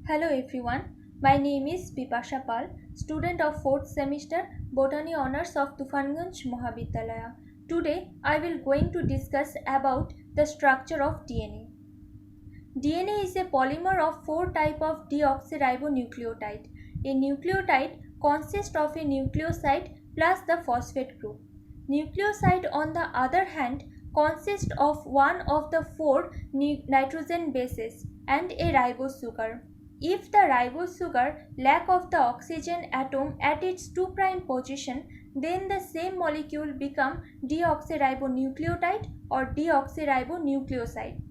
Hello everyone, my name is Bipasha Pal, student of 4th semester Botany Honours of Tufanganj Mahavidyalaya. Today I will going to discuss about the structure of DNA. DNA is a polymer of 4 type of deoxyribonucleotide. A nucleotide consists of a nucleoside plus the phosphate group. Nucleoside on the other hand consists of one of the 4 nitrogen bases and a ribose sugar. If the ribose sugar lack of the oxygen atom at its 2' position, then the same molecule become deoxyribonucleotide or deoxyribonucleoside.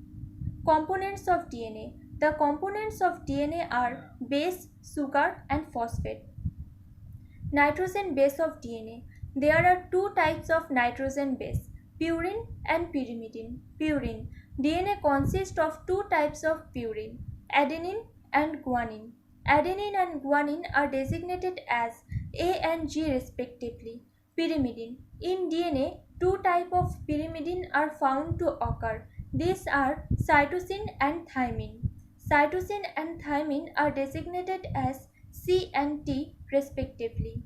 Components of DNA. The components of DNA are base, sugar and phosphate. Nitrogen base of DNA. There are 2 types of nitrogen base, purine and pyrimidine. Purine. DNA consists of 2 types of purine, adenine and guanine. Adenine and guanine are designated as A and G respectively. Pyrimidine. In DNA, 2 types of pyrimidine are found to occur. These are cytosine and thymine. Cytosine and thymine are designated as C and T respectively.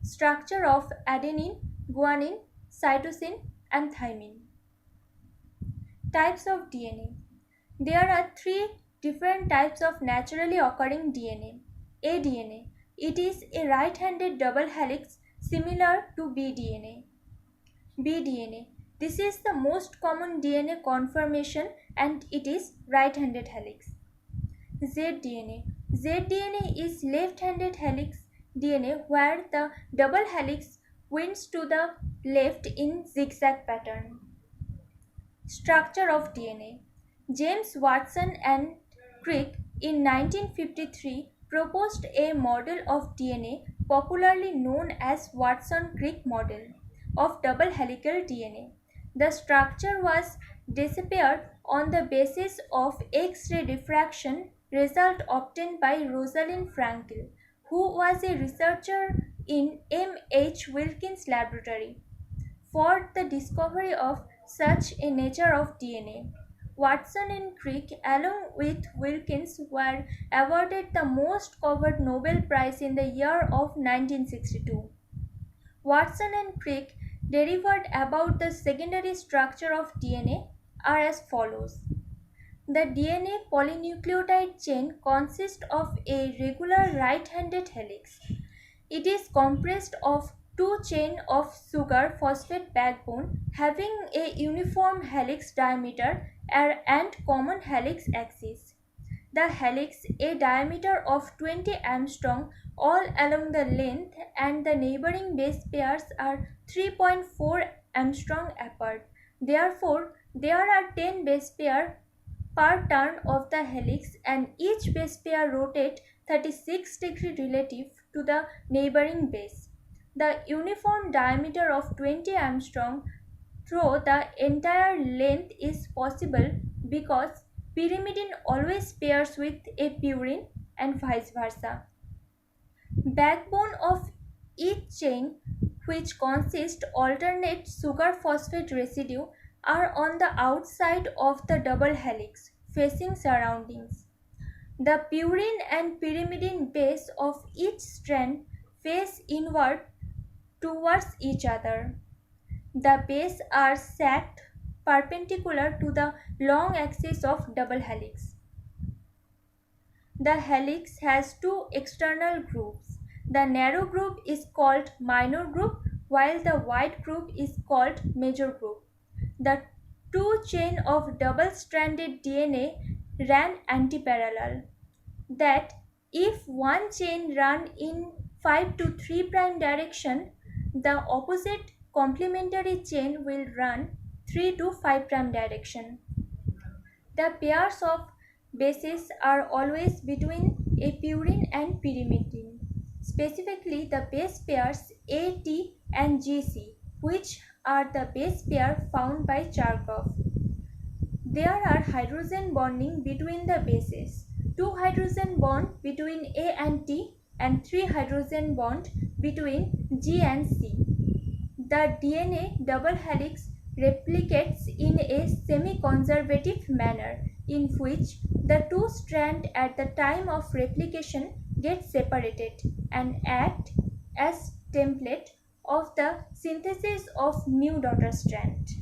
Structure of adenine, guanine, cytosine and thymine. Types of DNA. There are 3 different types of naturally occurring DNA. aDNA. It is a right-handed double helix similar to bDNA. bDNA. This is the most common DNA conformation and it is right-handed helix. zDNA. zDNA is left-handed helix DNA where the double helix winds to the left in zigzag pattern. Structure of DNA. James Watson and Crick in 1953 proposed a model of DNA popularly known as Watson-Crick model of double helical DNA. The structure was disappeared on the basis of X-ray diffraction result obtained by Rosalind Franklin, who was a researcher in M. H. Wilkins' laboratory, for the discovery of such a nature of DNA. Watson and Crick, along with Wilkins, were awarded the most coveted Nobel Prize in the year of 1962. Watson and Crick derived about the secondary structure of DNA are as follows. The DNA polynucleotide chain consists of a regular right-handed helix. It is composed of 2 chains of sugar phosphate backbone having a uniform helix diameter and common helix axis. The helix, a diameter of 20 angstrom all along the length, and the neighboring base pairs are 3.4 angstrom apart. Therefore, there are 10 base pairs per turn of the helix and each base pair rotates 36 degrees relative to the neighboring base. The uniform diameter of 20 angstrom through the entire length is possible because pyrimidine always pairs with a purine and vice versa. Backbone of each chain, which consists alternate sugar phosphate residue, are on the outside of the double helix facing surroundings. The purine and pyrimidine base of each strand face inward towards each other. The bases are stacked perpendicular to the long axis of double helix. The helix has 2 external grooves. The narrow groove is called minor groove while the wide groove is called major groove. The 2 chains of double-stranded DNA ran antiparallel. That if one chain ran in 5 to 3' direction, the opposite complementary chain will run 3 to 5' direction. The pairs of bases are always between a purine and pyrimidine, specifically the base pairs AT and GC, which are the base pair found by Chargaff. There are hydrogen bonding between the bases, 2 hydrogen bond between A and T and 3 hydrogen bond between G and C. The DNA double helix replicates in a semi-conservative manner in which the two strands at the time of replication get separated and act as template of the synthesis of new daughter strand.